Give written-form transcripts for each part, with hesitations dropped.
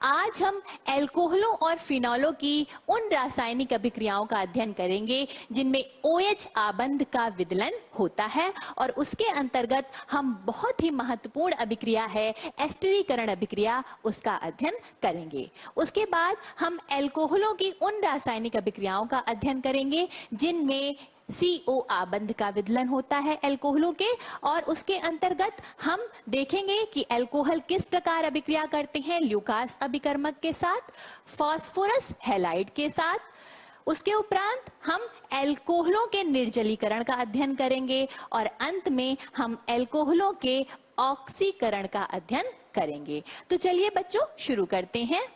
आज हम एल्कोहलों और फिनॉलों की उन रासायनिक अभिक्रियाओं का अध्ययन करेंगे जिनमें OH आबंध का विदलन होता है और उसके अंतर्गत हम बहुत ही महत्वपूर्ण अभिक्रिया है एस्टरीकरण अभिक्रिया, उसका अध्ययन करेंगे। उसके बाद हम एल्कोहलों की उन रासायनिक अभिक्रियाओं का अध्ययन करेंगे जिनमें CO आबंध का विदलन होता है एल्कोहलों के, और उसके अंतर्गत हम देखेंगे कि एल्कोहल किस प्रकार अभिक्रिया करते हैं ल्यूकास अभिकर्मक के साथ, फास्फोरस हैलाइड के साथ। उसके उपरांत हम एल्कोहलों के निर्जलीकरण का अध्ययन करेंगे और अंत में हम एल्कोहलों के ऑक्सीकरण का अध्ययन करेंगे। तो चलिए बच्चों शुरू करते हैं।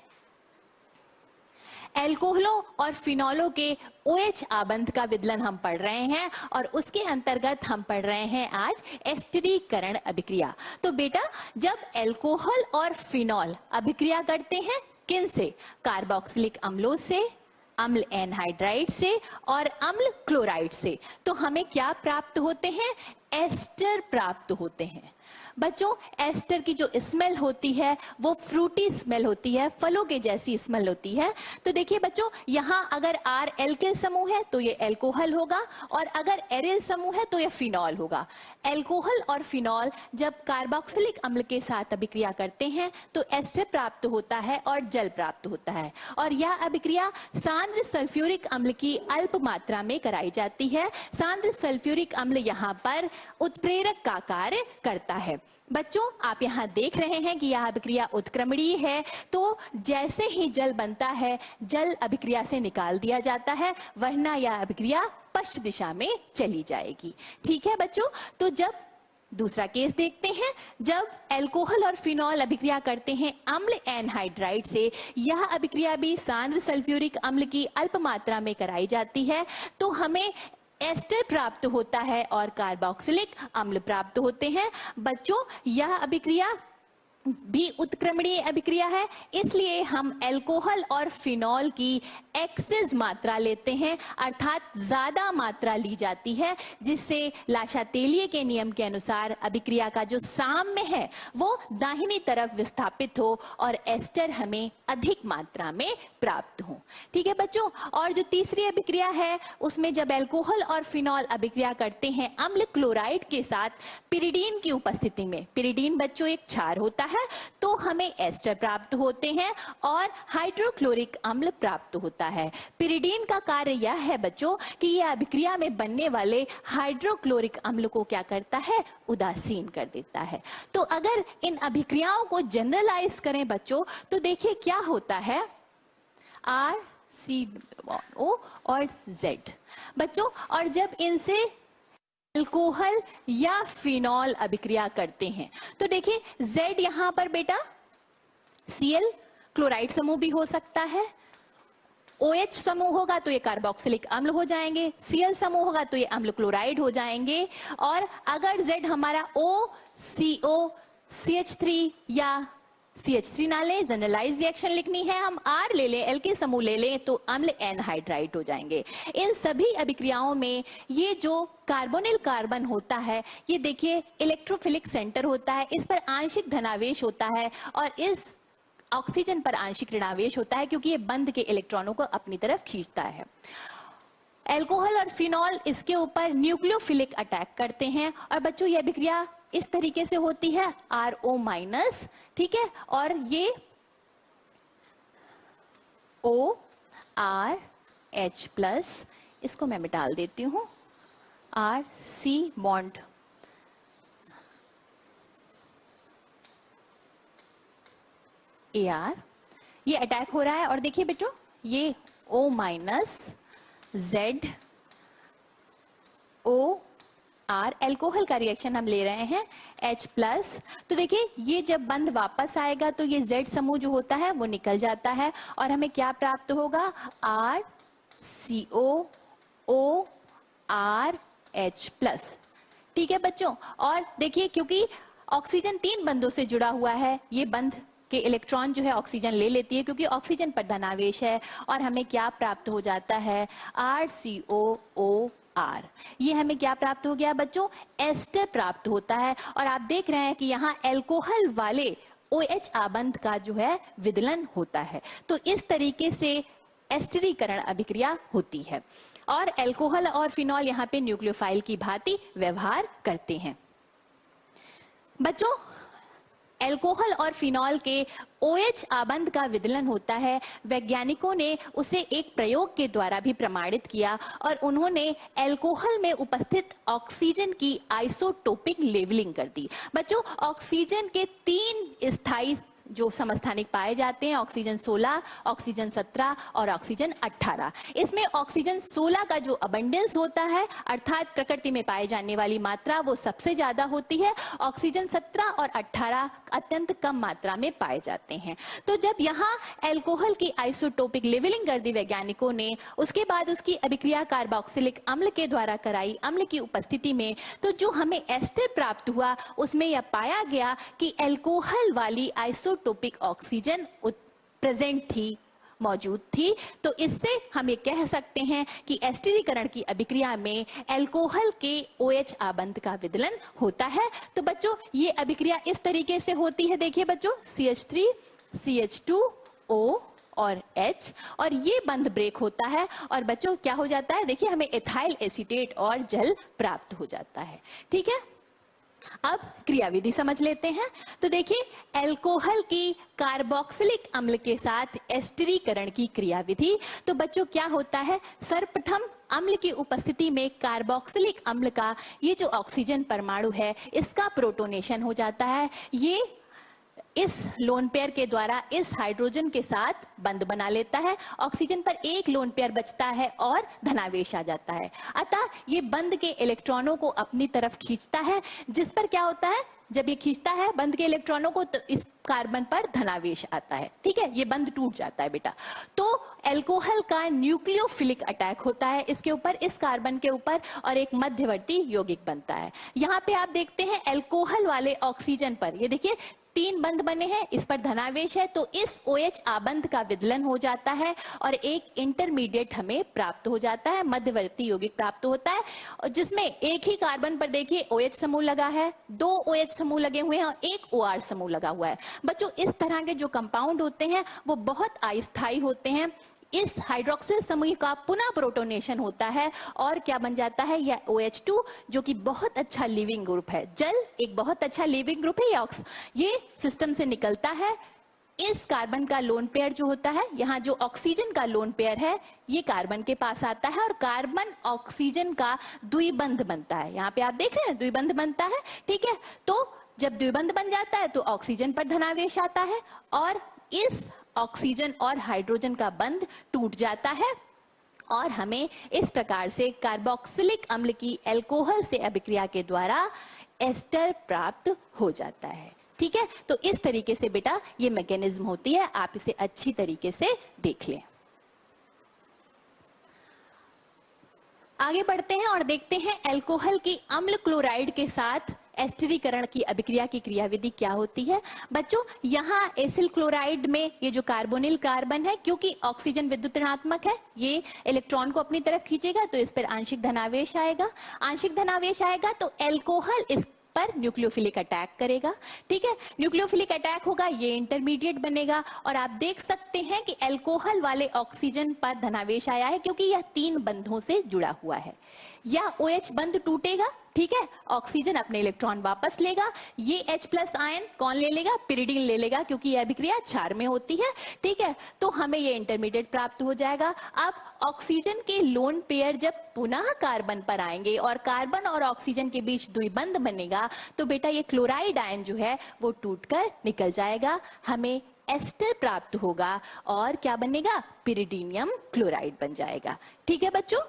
एल्कोहलों और फिनॉलों के OH आबंध का विदलन हम पढ़ रहे हैं और उसके अंतर्गत हम पढ़ रहे हैं आज एस्टरीकरण अभिक्रिया। तो बेटा, जब एल्कोहल और फिनॉल अभिक्रिया करते हैं किन से? कार्बोक्सिलिक अम्लों से, अम्ल एनहाइड्राइड से और अम्ल क्लोराइड से, तो हमें क्या प्राप्त होते हैं? एस्टर प्राप्त होते हैं। बच्चों, एस्टर की जो स्मेल होती है वो फ्रूटी स्मेल होती है, फलों के जैसी स्मेल होती है। तो देखिए बच्चों, यहाँ अगर R एल्किल समूह है तो ये एल्कोहल होगा और अगर एरिल समूह है तो ये फिनॉल होगा। एल्कोहल और फिनॉल जब कार्बोक्सिलिक अम्ल के साथ अभिक्रिया करते हैं तो एस्टर प्राप्त होता है और जल प्राप्त होता है, और यह अभिक्रिया सांद्र सल्फ्यूरिक अम्ल की अल्प मात्रा में कराई जाती है। सांद्र सल्फ्यूरिक अम्ल यहाँ पर उत्प्रेरक का कार्य करता है। बच्चों, आप यहाँ देख रहे हैं कि यह अभिक्रिया उत्क्रमणीय है, तो जैसे ही जल बनता है जल अभिक्रिया से निकाल दिया जाता है, वरना यह अभिक्रिया पश्चिम दिशा में चली जाएगी। ठीक है बच्चों, तो जब दूसरा केस देखते हैं, जब एल्कोहल और फिनॉल अभिक्रिया करते हैं अम्ल एनहाइड्राइड से, यह अभिक्रिया भी सांद्र सल्फ्यूरिक अम्ल की अल्प मात्रा में कराई जाती है, तो हमें एस्टर प्राप्त होता है और कार्बोक्सिलिक अम्ल प्राप्त होते हैं। बच्चों, यह अभिक्रिया भी उत्क्रमणीय अभिक्रिया है, इसलिए हम एल्कोहल और फिनॉल की एक्सेस मात्रा लेते हैं, अर्थात ज्यादा मात्रा ली जाती है, जिससे लाशातेलिए के नियम के अनुसार अभिक्रिया का जो साम्य है वो दाहिनी तरफ विस्थापित हो और एस्टर हमें अधिक मात्रा में प्राप्त हो। ठीक है बच्चों, और जो तीसरी अभिक्रिया है उसमें जब एल्कोहल और फिनॉल अभिक्रिया करते हैं अम्ल क्लोराइड के साथ पिरिडीन की उपस्थिति में, पिरिडीन बच्चों एक क्षार होता है, तो हमें एस्टर प्राप्त होते हैं और हाइड्रोक्लोरिक अम्ल प्राप्त होता है। पिरिडीन का कार्य यह है बच्चों कि यह अभिक्रिया में बनने वाले हाइड्रोक्लोरिक अम्ल को क्या करता है? उदासीन कर देता है। तो अगर इन अभिक्रियाओं को जनरलाइज करें बच्चों, तो देखिए क्या होता है, RCO और Z बच्चों, और जब इनसे एल्कोहल या फिनॉल अभिक्रिया करते हैं तो देखिए Z यहां पर बेटा Cl क्लोराइड समूह भी हो सकता है, OH समूह होगा तो ये कार्बोक्सिलिक अम्ल हो जाएंगे, Cl समूह होगा तो ये अम्ल क्लोराइड हो जाएंगे, और अगर Z हमारा OCO CH3 या CH3 ना ले, जनरलाइज रिएक्शन लिखनी है, हम R ले लें, एल्किल समूह ले लें, तो अम्ल एनहाइड्राइड हो जाएंगे। इन सभी अभिक्रियाओं में ये जो कार्बोनिल कार्बन होता है, ये देखिए इलेक्ट्रोफिलिक सेंटर होता है, इस पर आंशिक धनावेश होता है और इस ऑक्सीजन पर आंशिक ऋणावेश होता है, क्योंकि ये बंध के इलेक्ट्रॉनों को अपनी तरफ खींचता है। एल्कोहल और फिनॉल इसके ऊपर न्यूक्लियोफिलिक अटैक करते हैं, और बच्चों ये अभिक्रिया इस तरीके से होती है RO-, ठीक है, और ये ORH+, इसको मैं मिटाल देती हूं, RC बॉन्ड AR, ये अटैक हो रहा है, और देखिए बेटो ये O-, ZO R एल्कोहल का रिएक्शन हम ले रहे हैं H+, तो देखिए ये जब बंध वापस आएगा तो ये Z समूह जो होता है वो निकल जाता है और हमें क्या प्राप्त होगा? RCO ORH+। ठीक है बच्चों, और देखिए क्योंकि ऑक्सीजन 3 बंधों से जुड़ा हुआ है, ये बंध के इलेक्ट्रॉन जो है ऑक्सीजन ले लेती है क्योंकि ऑक्सीजन पर धनावेश है, और हमें क्या प्राप्त हो जाता है? RCOOR। ये हमें क्या प्राप्त हो गया बच्चों? एस्टर प्राप्त होता है। और आप देख रहे हैं कि यहाँ एल्कोहल वाले OH आबंध का जो है विदलन होता है। तो इस तरीके से एस्टरीकरण अभिक्रिया होती है और एल्कोहल और फिनॉल यहाँ पे न्यूक्लियोफाइल की भांति व्यवहार करते हैं। बच्चों, एल्कोहल और फिनॉल के OH आबंध का विदलन होता है। वैज्ञानिकों ने उसे एक प्रयोग के द्वारा भी प्रमाणित किया और उन्होंने एल्कोहल में उपस्थित ऑक्सीजन की आइसोटोपिक लेवलिंग कर दी। बच्चों, ऑक्सीजन के 3 स्थायी जो समस्थानिक पाए जाते हैं, ऑक्सीजन 16, ऑक्सीजन 17 और ऑक्सीजन 18। इसमें ऑक्सीजन 16 का जो अबंडेंस होता है, अर्थात प्रकृति में पाए जाने वाली मात्रा, वो सबसे ज्यादा होती है। ऑक्सीजन 17 और 18 अत्यंत कम मात्रा में पाए जाते हैं। तो जब यहाँ एल्कोहल की आइसोटोपिक लेवलिंग कर दी वैज्ञानिकों ने, उसके बाद उसकी अभिक्रिया कार्बोक्सिलिक अम्ल के द्वारा कराई अम्ल की उपस्थिति में, तो जो हमें एस्टर प्राप्त हुआ उसमें यह पाया गया कि एल्कोहल वाली आइसोटोपिक ऑक्सीजन प्रेजेंट थी, मौजूद थी। तो इससे हम ये कह सकते हैं कि एस्टरीकरण की अभिक्रिया में एल्कोहल के OH आबंध का विदलन होता है। तो बच्चों, ये अभिक्रिया इस तरीके से होती है। देखिए बच्चों, CH3 CH2O और H, और ये बंध ब्रेक होता है और बच्चों क्या हो जाता है, देखिए हमें एथाइल एसीटेट और जल प्राप्त हो जाता है। ठीक है, अब क्रियाविधि समझ लेते हैं। तो देखिए, एल्कोहल की कार्बोक्सिलिक अम्ल के साथ एस्टरीकरण की क्रियाविधि। तो बच्चों क्या होता है, सर्वप्रथम अम्ल की उपस्थिति में कार्बोक्सिलिक अम्ल का ये जो ऑक्सीजन परमाणु है, इसका प्रोटोनेशन हो जाता है। ये इस लोन पेयर के द्वारा इस हाइड्रोजन के साथ बंध बना लेता है। ऑक्सीजन पर एक लोन पेयर बचता है और धनावेश आ जाता है। अतः ये बंध के इलेक्ट्रॉनों को अपनी तरफ खींचता है, जिस पर क्या होता है, जब ये खींचता है बंध के इलेक्ट्रॉनों को, तो इस कार्बन पर धनावेश आता है। ठीक है, ये बंध टूट जाता है बेटा। तो एल्कोहल का न्यूक्लियोफिलिक अटैक होता है इसके ऊपर, इस कार्बन के ऊपर, और एक मध्यवर्ती यौगिक बनता है। यहाँ पे आप देखते हैं एल्कोहल वाले ऑक्सीजन पर, ये देखिए 3 बंध बने हैं, इस पर धनावेश है, तो इस OH आबंध का विदलन हो जाता है और एक इंटरमीडिएट हमें प्राप्त हो जाता है, मध्यवर्ती यौगिक प्राप्त होता है, जिसमें एक ही कार्बन पर देखिए OH समूह लगा है, 2 OH समूह लगे हुए हैं और एक OR समूह लगा हुआ है। बच्चों, इस तरह के जो कंपाउंड होते हैं वो बहुत अस्थायी होते हैं। इस हाइड्रोक्सिल समूह का पुनः प्रोटोनेशन होता है और क्या बन जाता है, यह OH2, जो कि बहुत अच्छा लिविंग ग्रुप है। जल एक बहुत अच्छा लिविंग ग्रुप है, ये सिस्टम से निकलता है। इस कार्बन का लोन पेयर जो होता है, यहाँ जो ऑक्सीजन का लोन पेयर है, ये कार्बन के पास आता है और कार्बन ऑक्सीजन का द्विबंध बनता है। यहाँ पे आप देख रहे हैं द्विबंध बनता है। ठीक है, तो जब द्विबंध बन जाता है तो ऑक्सीजन पर धनावेश आता है और इस ऑक्सीजन और हाइड्रोजन का बंध टूट जाता है और हमें इस प्रकार से कार्बोक्सिलिक अम्ल की एल्कोहल से अभिक्रिया के द्वारा एस्टर प्राप्त हो जाता है। ठीक है, तो इस तरीके से बेटा ये मैकेनिज्म होती है, आप इसे अच्छी तरीके से देख लें। आगे बढ़ते हैं और देखते हैं एल्कोहल की अम्ल क्लोराइड के साथ एस्टरीकरण की अभिक्रिया की क्रियाविधि क्या होती है। बच्चों, यहाँ एसिल क्लोराइड में ये जो कार्बोनिल कार्बन है, क्योंकि ऑक्सीजन विद्युत ऋणात्मक है, ये इलेक्ट्रॉन को अपनी तरफ खींचेगा, तो इस पर आंशिक धनावेश आएगा। आंशिक धनावेश आएगा तो एल्कोहल इस पर न्यूक्लियोफिलिक अटैक करेगा। ठीक है, न्यूक्लियोफिलिक अटैक होगा, ये इंटरमीडिएट बनेगा और आप देख सकते हैं कि एल्कोहल वाले ऑक्सीजन पर धनावेश आया है, क्योंकि यह 3 बंधों से जुड़ा हुआ है। यह OH बंध टूटेगा, ठीक है, ऑक्सीजन अपने इलेक्ट्रॉन वापस लेगा, ये H+ आयन कौन ले लेगा, पिरिडीन ले लेगा, क्योंकि यह अभिक्रिया क्षार में होती है। ठीक है, तो हमें ये इंटरमीडिएट प्राप्त हो जाएगा। अब ऑक्सीजन के लोन पेयर जब पुनः कार्बन पर आएंगे और कार्बन और ऑक्सीजन के बीच द्विबंध बनेगा, तो बेटा ये क्लोराइड आयन जो है वो टूटकर निकल जाएगा, हमें एस्टर प्राप्त होगा और क्या बनेगा, पिरिडीनियम क्लोराइड बन जाएगा। ठीक है बच्चों,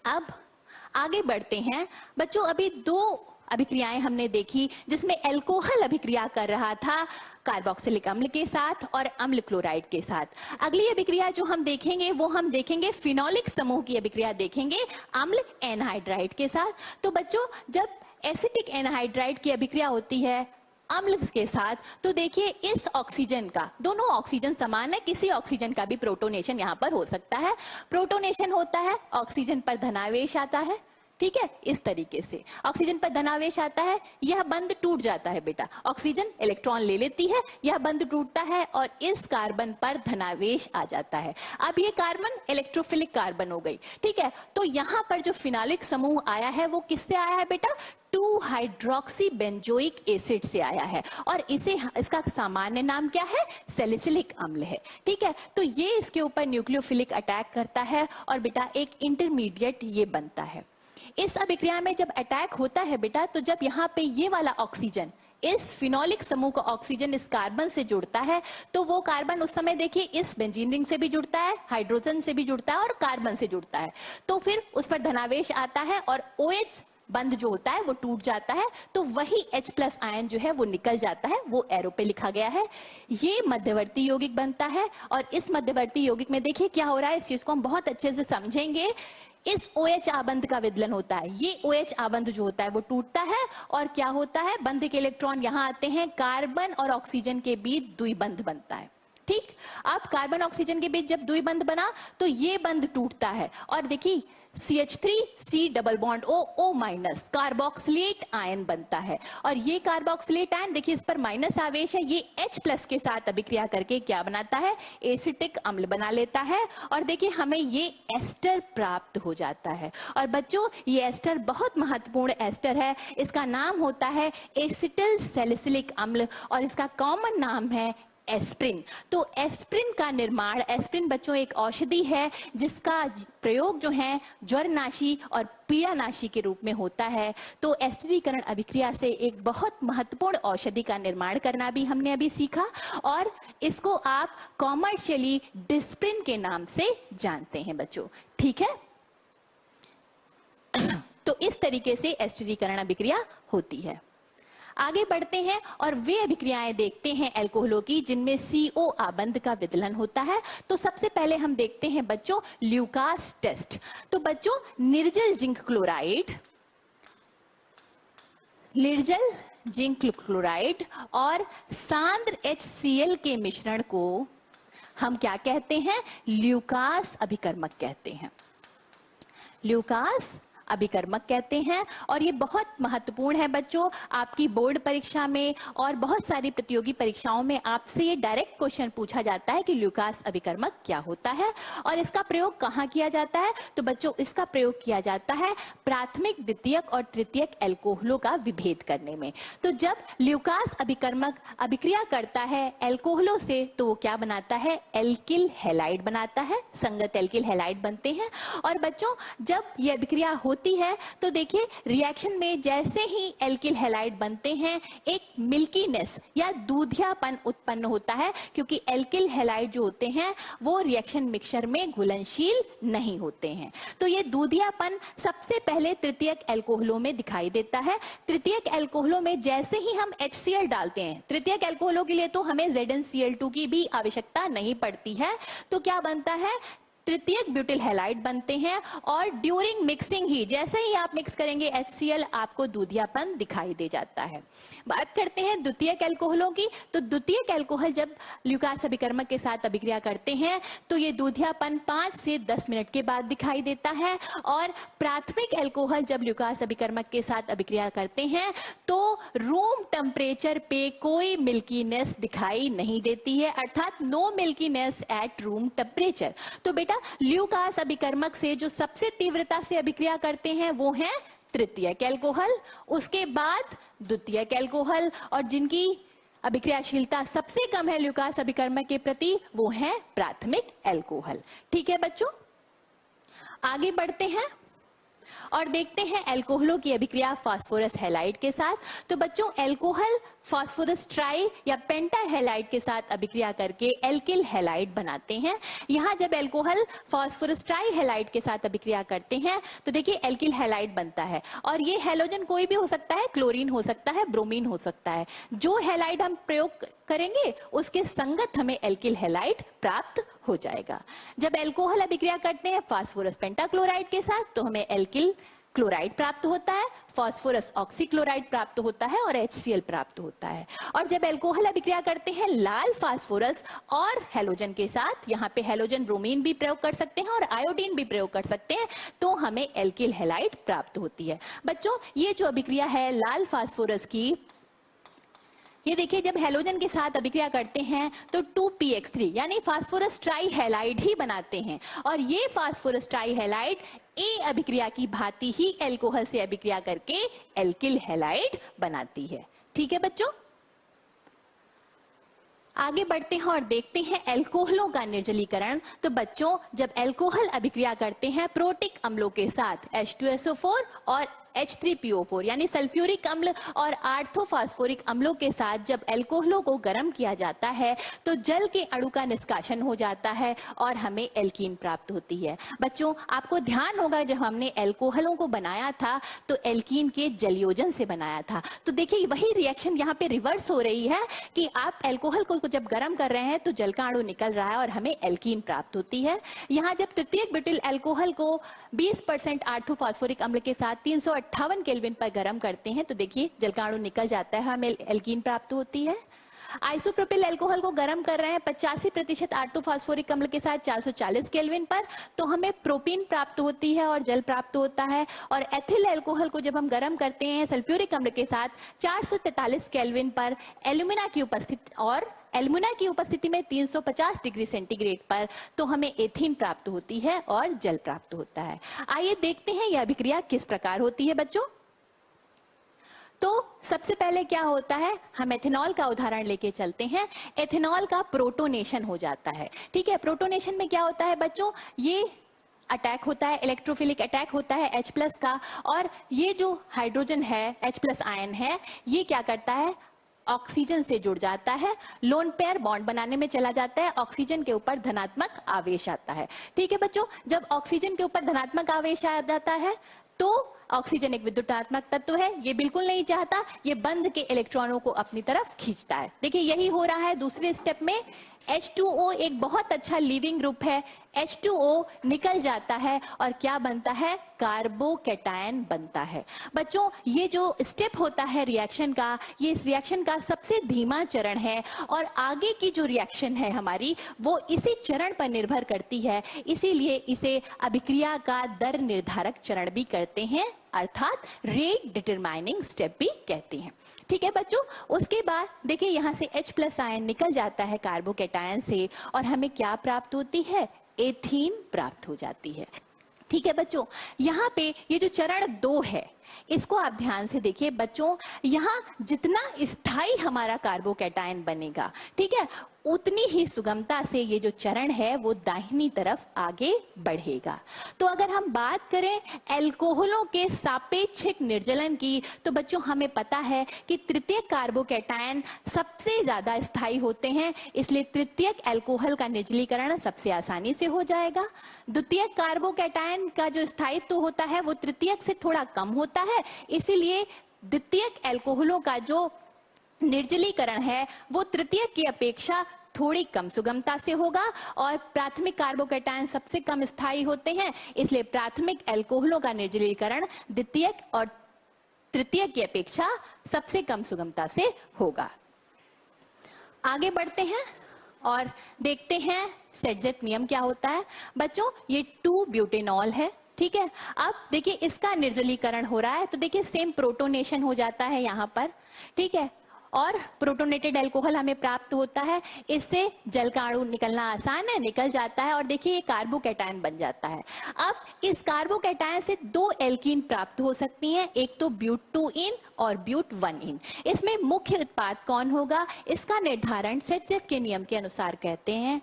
अब आगे बढ़ते हैं। बच्चों, अभी 2 अभिक्रियाएं हमने देखी जिसमें एल्कोहल अभिक्रिया कर रहा था कार्बोक्सिलिक अम्ल के साथ और अम्ल क्लोराइड के साथ। अगली अभिक्रिया जो हम देखेंगे वो हम देखेंगे फिनोलिक समूह की अभिक्रिया देखेंगे अम्ल एनहाइड्राइड के साथ। तो बच्चों, जब एसिटिक एनहाइड्राइड की अभिक्रिया होती है अम्ल के साथ, तो देखिए इस ऑक्सीजन का, दोनों ऑक्सीजन समान है, किसी ऑक्सीजन का भी प्रोटोनेशन यहाँ पर हो सकता है। प्रोटोनेशन होता है, ऑक्सीजन पर धनावेश आता है। ठीक है, इस तरीके से ऑक्सीजन पर धनावेश आता है, यह बंध टूट जाता है बेटा, ऑक्सीजन इलेक्ट्रॉन ले लेती है, यह बंध टूटता है और इस कार्बन पर धनावेश आ जाता है। अब ये कार्बन इलेक्ट्रोफिलिक कार्बन हो गई, ठीक है। तो यहाँ पर जो फिनोलिक समूह आया है वो किससे आया है बेटा? 2 हाइड्रोक्सी बेंजोइक एसिड से आया है और इसका सामान्य नाम क्या है? सैलिसिलिक अम्ल है, ठीक है। तो ये इसके ऊपर न्यूक्लियोफिलिक अटैक करता है और बेटा एक इंटरमीडिएट ये बनता है। इस अभिक्रिया में जब अटैक होता है बेटा, तो जब यहाँ पे ये वाला ऑक्सीजन इस फिनोलिक समूह का ऑक्सीजन इस कार्बन से जुड़ता है, तो वो कार्बन उस समय देखिए इस बेंजीन रिंग से भी जुड़ता है, हाइड्रोजन से भी जुड़ता है और कार्बन से जुड़ता है। तो फिर उस पर धनावेश आता है और OH बंध जो होता है वो टूट जाता है, तो वही H+ आयन जो है वो निकल जाता है, वो एरो पे लिखा गया है। ये मध्यवर्ती यौगिक बनता है और इस मध्यवर्ती यौगिक में देखिए क्या हो रहा है, इस चीज को हम बहुत अच्छे से समझेंगे। इस OH आबंध का विदलन होता है, ये OH आबंध जो होता है वो टूटता है और क्या होता है, बंध के इलेक्ट्रॉन यहाँ आते हैं, कार्बन और ऑक्सीजन के बीच द्विबंध बनता है, ठीक। अब कार्बन ऑक्सीजन के बीच जब द्विबंध बना तो ये बंध टूटता है और देखिए CH3C double bond O carboxylate ion बनता है और ये कार्बोक्सिलेट आयन देखिए इस पर माइनस आवेश है, ये H+ के साथ अभिक्रिया करके क्या बनाता है? एसिटिक अम्ल बना लेता है और देखिए हमें ये एस्टर प्राप्त हो जाता है। और बच्चों ये एस्टर बहुत महत्वपूर्ण एस्टर है, इसका नाम होता है एसिटिल सैलिसिलिक अम्ल और इसका कॉमन नाम है एस्प्रिन। तो एस्प्रिन का निर्माण, एस्प्रिन बच्चों एक औषधि है जिसका प्रयोग जो है ज्वरनाशी और पीड़ानाशी के रूप में होता है। तो एस्टरीकरण अभिक्रिया से एक बहुत महत्वपूर्ण औषधि का निर्माण करना भी हमने अभी सीखा और इसको आप कॉमर्शियली डिस्प्रिन के नाम से जानते हैं बच्चों, ठीक है। तो इस तरीके से एस्टरीकरण अभिक्रिया होती है। आगे बढ़ते हैं और वे अभिक्रियाएं देखते हैं एल्कोहलों की जिनमें CO आबंध का विदलन होता है। तो सबसे पहले हम देखते हैं बच्चों ल्यूकास टेस्ट। तो बच्चों निर्जल जिंक क्लोराइड और सांद्र HCl के मिश्रण को हम क्या कहते हैं? ल्यूकास अभिकर्मक कहते हैं, ल्यूकास अभिकर्मक कहते हैं। और ये बहुत महत्वपूर्ण है बच्चों, आपकी बोर्ड परीक्षा में और बहुत सारी प्रतियोगी परीक्षाओं में आपसे ये डायरेक्ट क्वेश्चन पूछा जाता है कि ल्यूकास अभिकर्मक क्या होता है और इसका प्रयोग कहाँ किया जाता है? तो बच्चों इसका प्रयोग किया जाता है प्राथमिक, द्वितीयक और तृतीयक एल्कोहलों का विभेद करने में। तो जब ल्यूकास अभिकर्मक अभिक्रिया करता है एल्कोहलों से तो वो क्या बनाता है? एल्किल हैलाइड बनाता है, संगत एल्किल हैलाइड बनते हैं। और बच्चों जब ये अभिक्रिया होती है तो देखिए रिएक्शन में जैसे ही एल्किल हैलाइड बनते हैं एक मिल्कीनेस या दूधियापन उत्पन्न होता है, क्योंकि एल्किल हैलाइड जो होते हैं वो रिएक्शन मिक्सचर में घुलनशील नहीं होते हैं। तो ये दूधियापन सबसे पहले तृतीयक एल्कोहलों में दिखाई देता है। तृतीयक एल्कोहलों में जैसे ही हम HCl डालते हैं, तृतीयक एल्कोहलों के लिए तो हमें ZnCl2 की भी आवश्यकता नहीं पड़ती है, तो क्या बनता है? तृतीयक ब्यूटिल हैलाइड बनते हैं और ड्यूरिंग मिक्सिंग ही जैसे ही आप मिक्स करेंगे HCl आपको दूधियापन दिखाई दे जाता है। बात करते हैं द्वितीयक एल्कोहलों की। तो द्वितीयक एल्कोहल जब ल्यूकास अभिकर्मक के साथ अभिक्रिया करते हैं तो ये दूधियापन 5 से 10 मिनट के बाद दिखाई देता है और प्राथमिक एल्कोहल जब ल्यूकास अभिकर्मक के साथ अभिक्रिया करते हैं तो रूम टेम्परेचर पे कोई मिल्कीनेस दिखाई नहीं देती है, अर्थात no milkiness at room temperature. तो बेटा ल्यूकास अभिकर्मक से जो सबसे तीव्रता से अभिक्रिया करते हैं वो है तृतीयक एल्कोहल, उसके बाद द्वितीयक एल्कोहल और जिनकी अभिक्रियाशीलता सबसे कम है ल्यूकास अभिकर्मक के प्रति वो है प्राथमिक एल्कोहल। ठीक है बच्चों, आगे बढ़ते हैं और देखते हैं एल्कोहलों की अभिक्रिया फास्फोरस हैलाइड के साथ। तो बच्चों एल्कोहल फास्फोरस ट्राई या पेंटा हैलाइड के साथ अभिक्रिया करके एल्किल हैलाइड बनाते हैं। यहाँ जब एल्कोहल फास्फोरस ट्राई हैलाइड के साथ अभिक्रिया करते हैं तो देखिए एल्किल हैलाइड बनता है और ये हैलोजन कोई भी हो सकता है, क्लोरीन हो सकता है, ब्रोमीन हो सकता है। जो हैलाइड हम प्रयोग करेंगे उसके संगत हमें एल्किल हैलाइड प्राप्त हो जाएगा। जब एल्कोहल अभिक्रिया करते हैं फास्फोरस पेंटाक्लोराइड के साथ तो हमें एल्किल क्लोराइड प्राप्त होता है, फास्फोरस ऑक्सीक्लोराइड प्राप्त होता है और HCl प्राप्त होता है। और जब एल्कोहल अभिक्रिया करते हैं लाल फास्फोरस और हैलोजन के साथ, यहाँ पे हैलोजन ब्रोमीन भी प्रयोग कर सकते हैं और आयोडीन भी प्रयोग कर सकते हैं, तो हमें एल्किल हैलाइड प्राप्त होती है। बच्चों, ये जो अभिक्रिया है लाल फास्फोरस की, ये देखिए जब हैलोजन के साथ अभिक्रिया करते हैं तो 2px3 यानी फास्फोरस ट्राईहैलाइड ही बनाते हैं, और ये फास्फोरस ट्राईहैलाइड ए अभिक्रिया की भांति ही एल्कोहल से अभिक्रिया करके एल्किल हैलाइड बनाती है। ठीक है बच्चों, आगे बढ़ते हैं और देखते हैं एल्कोहलों का निर्जलीकरण। तो बच्चों, जब एल्कोहल अभिक्रिया करते हैं प्रोटिक अम्लों के साथ H2SO4 और H3PO4 यानी सल्फ्यूरिक अम्ल और आर्थोफास्फोरिक अम्लों के साथ जब एल्कोहलों को गर्म किया जाता है तो जल के अणु का निष्कासन हो जाता है और हमें एल्कीन प्राप्त होती है। बच्चों, आपको ध्यान होगा जब हमने एल्कोहलों को बनाया था तो एल्कीन के जलयोजन से बनाया था। तो देखिए वही रिएक्शन यहाँ पे रिवर्स हो रही है कि आप एल्कोहल को जब गर्म कर रहे हैं तो जल का अणु निकल रहा है और हमें एल्कीन प्राप्त होती है। यहाँ जब तृतीयक ब्यूटिल एल्कोहल को 20% आर्थोफास्फोरिक अम्ल के साथ 358 केल्विन पर गर्म करते हैं तो देखिए जल का अणु निकल जाता है, हमें एल्कीन प्राप्त होती है। आइसोप्रोपिल एल्कोहल को गर्म कर रहे हैं 85% आर्थोफास्फोरिक अम्ल के साथ 440 केल्विन पर, तो हमें प्रोपीन प्राप्त होती है और जल प्राप्त होता है। और एथिल एल्कोहल को जब हम गर्म करते हैं सल्फ्यूरिक अम्ल के साथ 443 केल्विन पर एल्यूमिना की उपस्थिति में 350 डिग्री सेंटीग्रेड पर, तो हमें एथीन प्राप्त होती है और जल प्राप्त होता है। आइए देखते हैं यह अभिक्रिया किस प्रकार होती है बच्चों। तो सबसे पहले क्या होता है, हम एथेनॉल का उदाहरण लेके चलते हैं। एथेनॉल का प्रोटोनेशन हो जाता है। ठीक है, प्रोटोनेशन में क्या होता है बच्चों, ये अटैक होता है, इलेक्ट्रोफिलिक अटैक होता है H+ का, और ये जो हाइड्रोजन है H+ आयन है ये क्या करता है, ऑक्सीजन से जुड़ जाता है, लोन पेयर बॉन्ड बनाने में चला जाता है, ऑक्सीजन के ऊपर धनात्मक आवेश आता है। ठीक है बच्चों, जब ऑक्सीजन के ऊपर धनात्मक आवेश आ जाता है तो ऑक्सीजन एक विद्युतात्मक तत्व है, ये बिल्कुल नहीं चाहता, ये बंध के इलेक्ट्रॉनों को अपनी तरफ खींचता है। देखिए यही हो रहा है दूसरे स्टेप में। H2O एक बहुत अच्छा लीविंग ग्रुप है, H2O निकल जाता है और क्या बनता है, कार्बोकैटायन बनता है। बच्चों, ये जो स्टेप होता है रिएक्शन का, ये इस रिएक्शन का सबसे धीमा चरण है और आगे की जो रिएक्शन है हमारी वो इसी चरण पर निर्भर करती है, इसीलिए इसे अभिक्रिया का दर निर्धारक चरण भी कहते हैं, अर्थात रेट डिटरमाइनिंग स्टेप भी कहते हैं। ठीक है बच्चों, उसके बाद देखिए यहाँ से H+ आयन निकल जाता है कार्बोकैटायन से और हमें क्या प्राप्त होती है, एथीन प्राप्त हो जाती है। ठीक है बच्चों, यहाँ पे ये जो चरण 2 है इसको आप ध्यान से देखिए बच्चों, यहाँ जितना स्थायी हमारा कार्बोकैटायन बनेगा, ठीक है, उतनी ही सुगमता से ये जो चरण है वो दाहिनी तरफ आगे बढ़ेगा। तो अगर हम बात करें एल्कोहलों के सापेक्षिक निर्जलन की, तो बच्चों हमें पता है कि तृतीयक कार्बोकैटायन सबसे ज्यादा स्थायी होते हैं, इसलिए तृतीयक एल्कोहल का निर्जलीकरण सबसे आसानी से हो जाएगा। द्वितीयक कार्बोकैटायन का जो स्थायित्व होता है वो तृतीयक से थोड़ा कम होता है, इसीलिए द्वितीयक एल्कोहलों का जो निर्जलीकरण है वो तृतीयक की अपेक्षा थोड़ी कम सुगमता से होगा, और प्राथमिक कार्बोकैटायन सबसे कम स्थायी होते हैं, इसलिए प्राथमिक एल्कोहलों का निर्जलीकरण द्वितीयक और तृतीयक की अपेक्षा सबसे कम सुगमता से होगा। आगे बढ़ते हैं और देखते हैं सेटजेट नियम क्या होता है। बच्चों, ये 2-ब्यूटेनॉल है, ठीक है। अब देखिए इसका निर्जलीकरण हो रहा है, तो देखिए सेम प्रोटोनेशन हो जाता है यहाँ पर, ठीक है, और प्रोटोनेटेड एल्कोहल हमें प्राप्त होता है, इससे जल का अणु निकलना आसान है, निकल जाता है और देखिए ये कार्बोकैटायन बन जाता है। अब इस कार्बोकैटायन से 2 एल्कीन प्राप्त हो सकती हैं, एक तो ब्यूट-2-इन और ब्यूट-1-इन। इसमें मुख्य उत्पाद कौन होगा, इसका निर्धारण सेटजेफ के नियम के अनुसार कहते हैं।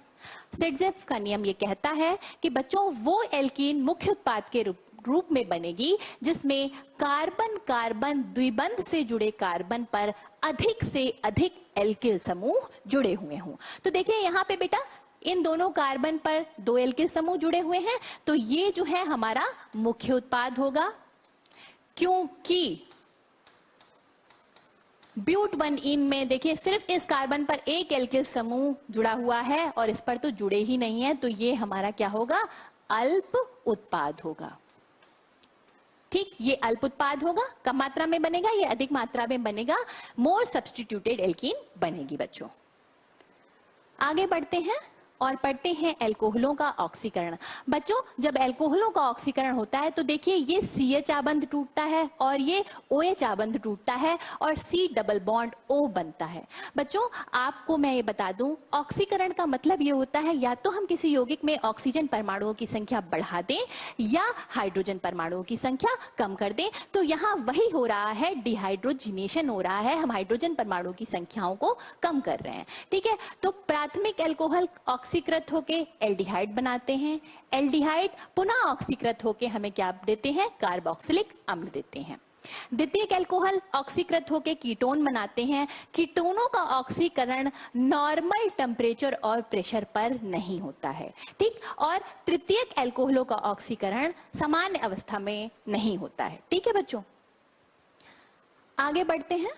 सेटजेफ का नियम ये कहता है कि बच्चों वो एल्कीन मुख्य उत्पाद के रूप में बनेगी जिसमें कार्बन कार्बन द्विबंध से जुड़े कार्बन पर अधिक से अधिक एल्किल समूह जुड़े हुए हों। तो देखिए यहाँ पे बेटा इन दोनों कार्बन पर 2 एल्किल समूह जुड़े हुए हैं, तो ये जो है हमारा मुख्य उत्पाद होगा, क्योंकि ब्यूट-1-इन में देखिए सिर्फ इस कार्बन पर 1 एल्किल समूह जुड़ा हुआ है और इस पर तो जुड़े ही नहीं है, तो ये हमारा क्या होगा, अल्प उत्पाद होगा। ठीक, ये अल्प उत्पाद होगा, कम मात्रा में बनेगा, ये अधिक मात्रा में बनेगा, मोर सब्स्टिट्यूटेड एल्कीन बनेगी बच्चों। आगे बढ़ते हैं और पढ़ते हैं एल्कोहलों का ऑक्सीकरण। बच्चों जब एल्कोहलों का ऑक्सीकरण होता है तो देखिए ये CH आबंध टूटता है और ये OH आबंध टूटता है और C डबल बॉन्ड O बनता है। बच्चों आपको मैं ये बता दूं, ऑक्सीकरण का मतलब ये होता है या तो हम किसी यौगिक में ऑक्सीजन परमाणुओं की संख्या बढ़ा दें या हाइड्रोजन परमाणुओं की संख्या कम कर दें। तो यहाँ वही हो रहा है, डिहाइड्रोजिनेशन हो रहा है, हम हाइड्रोजन परमाणुओं की संख्याओं को कम कर रहे हैं। ठीक है, तो प्राथमिक एल्कोहल ऑक्सीकृत होके एल्डिहाइड बनाते हैं, एल्डिहाइड पुनः ऑक्सीकृत होके हमें क्या देते हैं, कार्बोक्सिलिक अम्ल देते हैं। द्वितीयक एल्कोहल ऑक्सीकृत होके कीटोन बनाते हैं। कीटोनों का ऑक्सीकरण नॉर्मल टेम्परेचर और प्रेशर पर नहीं होता है, ठीक। और तृतीयक एल्कोहलों का ऑक्सीकरण सामान्य अवस्था में नहीं होता है, ठीक है बच्चों। आगे बढ़ते हैं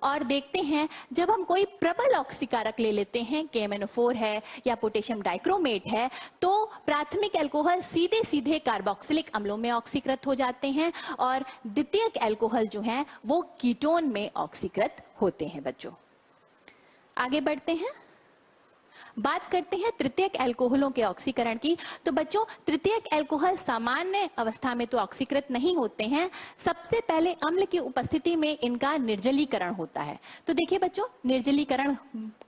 और देखते हैं जब हम कोई प्रबल ऑक्सीकारक ले लेते हैं, KMnO4 है या पोटेशियम डाइक्रोमेट है, तो प्राथमिक एल्कोहल सीधे सीधे कार्बोक्सिलिक अम्लों में ऑक्सीकृत हो जाते हैं और द्वितीयक एल्कोहल जो हैं वो कीटोन में ऑक्सीकृत होते हैं बच्चों। आगे बढ़ते हैं, बात करते हैं तृतीयक एल्कोहलों के ऑक्सीकरण की। तो बच्चों तृतीयक एल्कोहल सामान्य अवस्था में तो ऑक्सीकृत नहीं होते हैं, सबसे पहले अम्ल की उपस्थिति में इनका निर्जलीकरण होता है। तो देखिए बच्चों निर्जलीकरण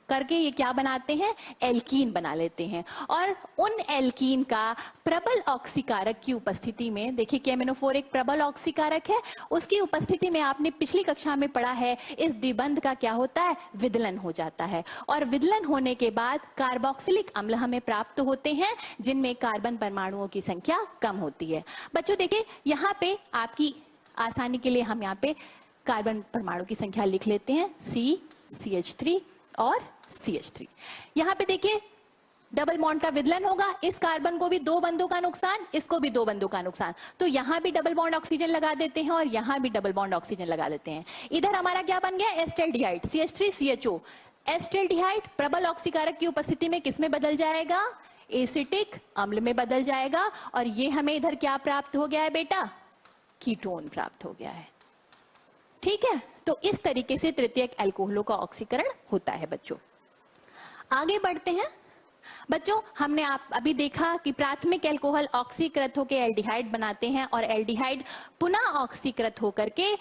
करके ये क्या बनाते हैं, एल्कीन बना लेते हैं और उन एल्कीन का प्रबल ऑक्सीकारक की उपस्थिति में, देखिए KMnO4 एक प्रबल ऑक्सीकारक है, उसकी उपस्थिति में आपने पिछली कक्षा में पढ़ा है इस द्विबंध का क्या होता है, विदलन हो जाता है और विदलन होने के बाद कार्बोक्सिलिक अम्ल हमें प्राप्त होते हैं जिनमें कार्बन परमाणुओं की संख्या कम होती है। बच्चों देखिए यहाँ पे आपकी आसानी के लिए हम यहाँ पे कार्बन परमाणु की संख्या लिख लेते हैं, CH3 और CH3। यहाँ पे देखिए डबल बॉन्ड का विदलन होगा, इस कार्बन को भी 2 बंधों का नुकसान, इसको भी 2 बंधों का नुकसान, तो यहाँ भी डबल बॉन्ड ऑक्सीजन लगा देते हैं और यहाँ भी डबल बॉन्ड ऑक्सीजन लगा देते हैं। इधर हमारा क्या बन गया, एस्टेल्डिहाइड CH3CHO। एस्टेल्डिहाइड प्रबल ऑक्सीकारक की उपस्थिति में किस में बदल जाएगा, एसिटिक अम्ल में बदल जाएगा और ये हमें इधर क्या प्राप्त हो गया है बेटा, कीटोन प्राप्त हो गया है, ठीक है। तो इस तरीके से तृतीयक एल्कोहलों का ऑक्सीकरण होता है बच्चों। आगे बढ़ते हैं बच्चों, हमने आप अभी देखा कि प्राथमिक एल्कोहल ऑक्सीकृत होकर एल्डिहाइड बनाते हैं और एल्डिहाइड पुनः ऑक्सीकृत होकर के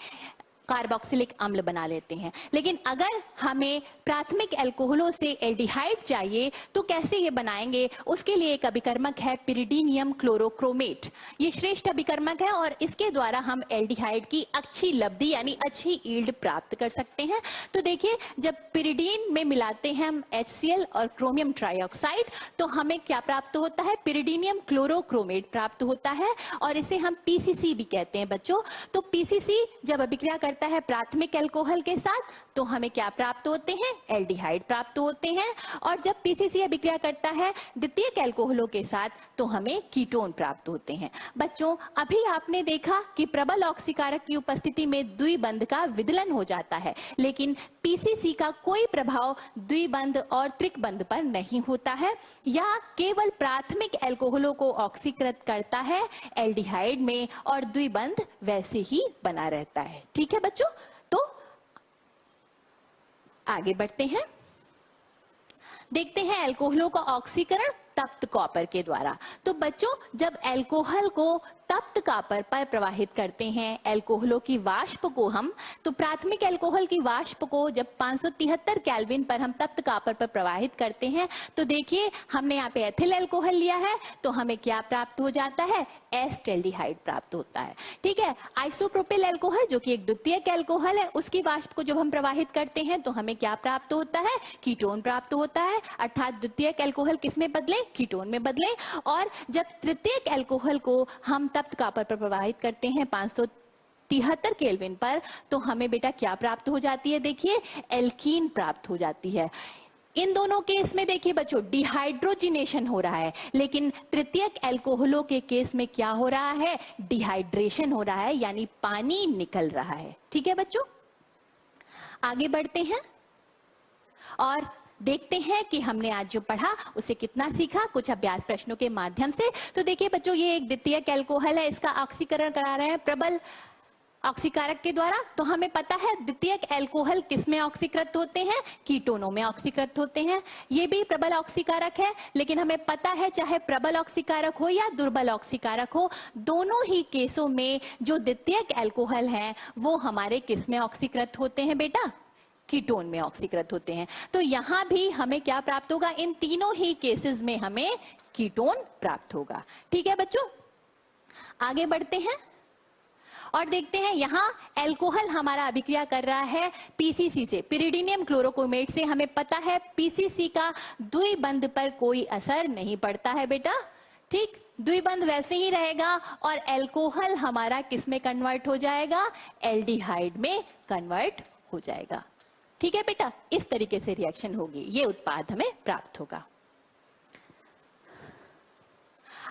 कार्बोक्सिलिक अम्ल बना लेते हैं। लेकिन अगर हमें प्राथमिक एल्कोहलों से एल्डिहाइड चाहिए तो कैसे ये बनाएंगे, उसके लिए एक अभिकर्मक है पिरिडीनियम क्लोरोक्रोमेट। ये श्रेष्ठ अभिकर्मक है और इसके द्वारा हम एल्डिहाइड की अच्छी लब्धि यानी अच्छी यील्ड प्राप्त कर सकते हैं। तो देखिए जब पिरिडीन में मिलाते हैं हम HCl और क्रोमियम ट्राइऑक्साइड तो हमें क्या प्राप्त होता है, पिरिडीनियम क्लोरोक्रोमेट प्राप्त होता है और इसे हम PCC भी कहते हैं बच्चों। तो PCC जब अभिक्रिया करता है प्राथमिक एल्कोहल के साथ तो हमें क्या प्राप्त होते हैं, एल्डिहाइड प्राप्त होते हैं और जब PCC अभिक्रिया करता है द्वितीयक एल्कोहलों के साथ तो हमें कीटोन प्राप्त होते हैं। बच्चों अभी आपने देखा कि प्रबल ऑक्सीकारक की उपस्थिति में द्विबंध का विदलन हो जाता है, लेकिन PCC का कोई प्रभाव द्विबंध और त्रिकबंध पर नहीं होता है, यह केवल प्राथमिक एल्कोहलों को ऑक्सीकृत करता है एल्डिहाइड में और द्विबंध वैसे ही बना रहता है, ठीक है बच्चों। तो आगे बढ़ते हैं, देखते हैं एल्कोहलों का ऑक्सीकरण तप्त कॉपर के द्वारा। तो बच्चों जब एल्कोहल को तप्त कॉपर पर प्रवाहित करते हैं, एल्कोहलों की वाष्प को हम, तो प्राथमिक एल्कोहल की वाष्प को जब 573 केल्विन पर हम तप्त कॉपर पर प्रवाहित करते हैं तो देखिए हमने यहाँ पे एथिल एल्कोहल लिया है तो हमें क्या प्राप्त हो जाता है, एस्टेल्डिहाइड प्राप्त होता है, ठीक है। आइसोप्रोपिल एल्कोहल जो कि एक द्वितीयक एल्कोहल है, उसकी वाष्प को जब हम प्रवाहित करते हैं तो हमें क्या प्राप्त होता है, कीटोन प्राप्त होता है, अर्थात द्वितीयक एल्कोहल किस में बदले, कीटोन में बदले। और जब तृतीयक एल्कोहल को हम तप्त कॉपर पर प्रवाहित करते हैं 573 केल्विन पर तो हमें बेटा क्या प्राप्त हो जाती है, देखिए एल्कीन प्राप्त हो जाती है। इन दोनों केस में देखिए बच्चों डिहाइड्रोजिनेशन हो रहा है, लेकिन तृतीयक एल्कोहलों के केस में क्या हो रहा है, डिहाइड्रेशन हो रहा है यानी पानी निकल रहा है, ठीक है बच्चों। आगे बढ़ते हैं और देखते हैं कि हमने आज जो पढ़ा उसे कितना सीखा कुछ अभ्यास प्रश्नों के माध्यम से। तो देखिए बच्चों, ये एक द्वितीयक एल्कोहल है, इसका ऑक्सीकरण करा रहे हैं प्रबल ऑक्सीकारक के द्वारा। तो हमें पता है द्वितीयक एल्कोहल किसमें ऑक्सीकृत होते हैं, कीटोनों में ऑक्सीकृत होते हैं। ये भी प्रबल ऑक्सीकारक है, लेकिन हमें पता है चाहे प्रबल ऑक्सीकारक हो या दुर्बल ऑक्सीकारक हो, दोनों ही केसों में जो द्वितीयक एल्कोहल हैं वो हमारे किसमें ऑक्सीकृत होते हैं बेटा, कीटोन में ऑक्सीकृत होते हैं। तो यहां भी हमें क्या प्राप्त होगा, इन तीनों ही केसेस में हमें कीटोन प्राप्त होगा। ठीक है बच्चों, आगे बढ़ते हैं और देखते हैं यहां एल्कोहल हमारा अभिक्रिया कर रहा है पीसीसी से, पिरिडीनियम क्लोरोक्रोमेट से। हमें पता है पीसीसी का द्विबंध पर कोई असर नहीं पड़ता है बेटा, ठीक, द्विबंध वैसे ही रहेगा और एल्कोहल हमारा किस में कन्वर्ट हो जाएगा, एल्डिहाइड में कन्वर्ट हो जाएगा। ठीक है बेटा, इस तरीके से रिएक्शन होगी, ये उत्पाद हमें प्राप्त होगा।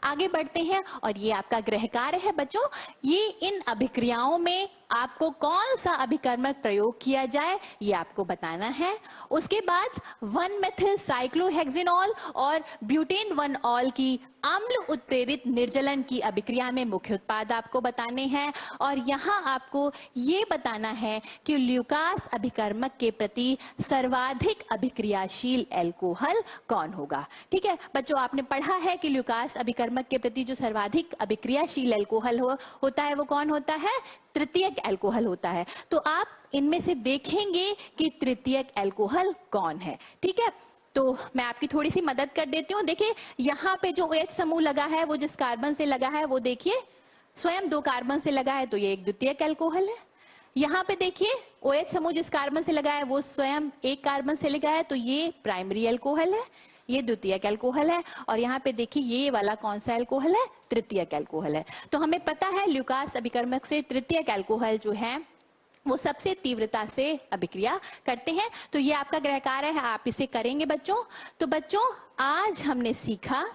आगे बढ़ते हैं और ये आपका गृह कार्य है बच्चों। ये इन अभिक्रियाओं में आपको कौन सा अभिकर्मक प्रयोग किया जाए ये आपको बताना है। उसके बाद 1-मेथिल साइक्लोहेक्सेनॉल और ब्यूटेन 1-ऑल की अम्ल उत्प्रेरित निर्जलन की अभिक्रिया में मुख्य उत्पाद आपको बताने हैं। और यहाँ आपको ये बताना है कि ल्यूकास अभिकर्मक के प्रति सर्वाधिक अभिक्रियाशील एल्कोहल कौन होगा। ठीक है बच्चों, आपने पढ़ा है कि ल्यूकास अभिकर्मक के प्रति जो सर्वाधिक अभिक्रियाशील एल्कोहल होता है वो कौन होता है, तृतीयक एल्कोहल होता है। तो आप इनमें से देखेंगे कि तृतीयक एल्कोहल कौन है। ठीक है, तो मैं आपकी थोड़ी सी मदद कर देती हूँ। देखिए यहाँ पे जो OH समूह लगा है वो जिस कार्बन से लगा है वो देखिए स्वयं 2 कार्बन से लगा है, तो ये एक द्वितीयक एल्कोहल है। यहाँ पे देखिए OH समूह जिस कार्बन से लगा है वो स्वयं 1 कार्बन से लगा है, तो ये प्राइमरी एल्कोहल है, ये द्वितीयक एल्कोहल है। और यहाँ पे देखिए ये वाला कौन सा एल्कोहल है, तृतीयक एल्कोहल है। तो हमें पता है ल्यूकास अभिकर्मक से तृतीयक एल्कोहल जो है वो सबसे तीव्रता से अभिक्रिया करते हैं। तो ये आपका गृह कार्य है, आप इसे करेंगे बच्चों। तो बच्चों आज हमने सीखा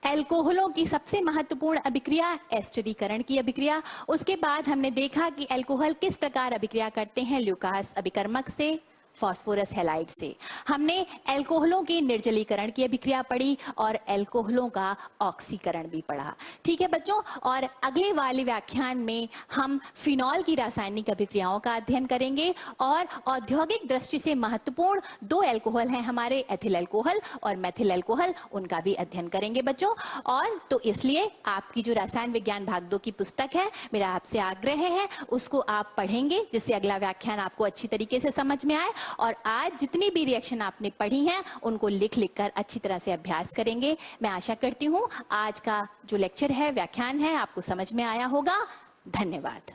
एल्कोहलों की सबसे महत्वपूर्ण अभिक्रिया एस्टरीकरण की अभिक्रिया। उसके बाद हमने देखा कि एल्कोहल किस प्रकार अभिक्रिया करते हैं ल्यूकास अभिकर्मक से, फास्फोरस हैलाइड से। हमने एल्कोहलों की निर्जलीकरण की अभिक्रिया पढ़ी और एल्कोहलों का ऑक्सीकरण भी पढ़ा। ठीक है बच्चों, और अगले वाले व्याख्यान में हम फिनॉल की रासायनिक अभिक्रियाओं का अध्ययन करेंगे और औद्योगिक दृष्टि से महत्वपूर्ण 2 एल्कोहल हैं हमारे, एथिल अल्कोहल और मेथिल अल्कोहल, उनका भी अध्ययन करेंगे बच्चों। और तो इसलिए आपकी जो रसायन विज्ञान भाग 2 की पुस्तक है, मेरा आपसे आग्रह है उसको आप पढ़ेंगे जिससे अगला व्याख्यान आपको अच्छी तरीके से समझ में आए। और आज जितनी भी रिएक्शन आपने पढ़ी हैं उनको लिख लिख कर अच्छी तरह से अभ्यास करेंगे। मैं आशा करती हूँ आज का जो लेक्चर है, व्याख्यान है, आपको समझ में आया होगा। धन्यवाद।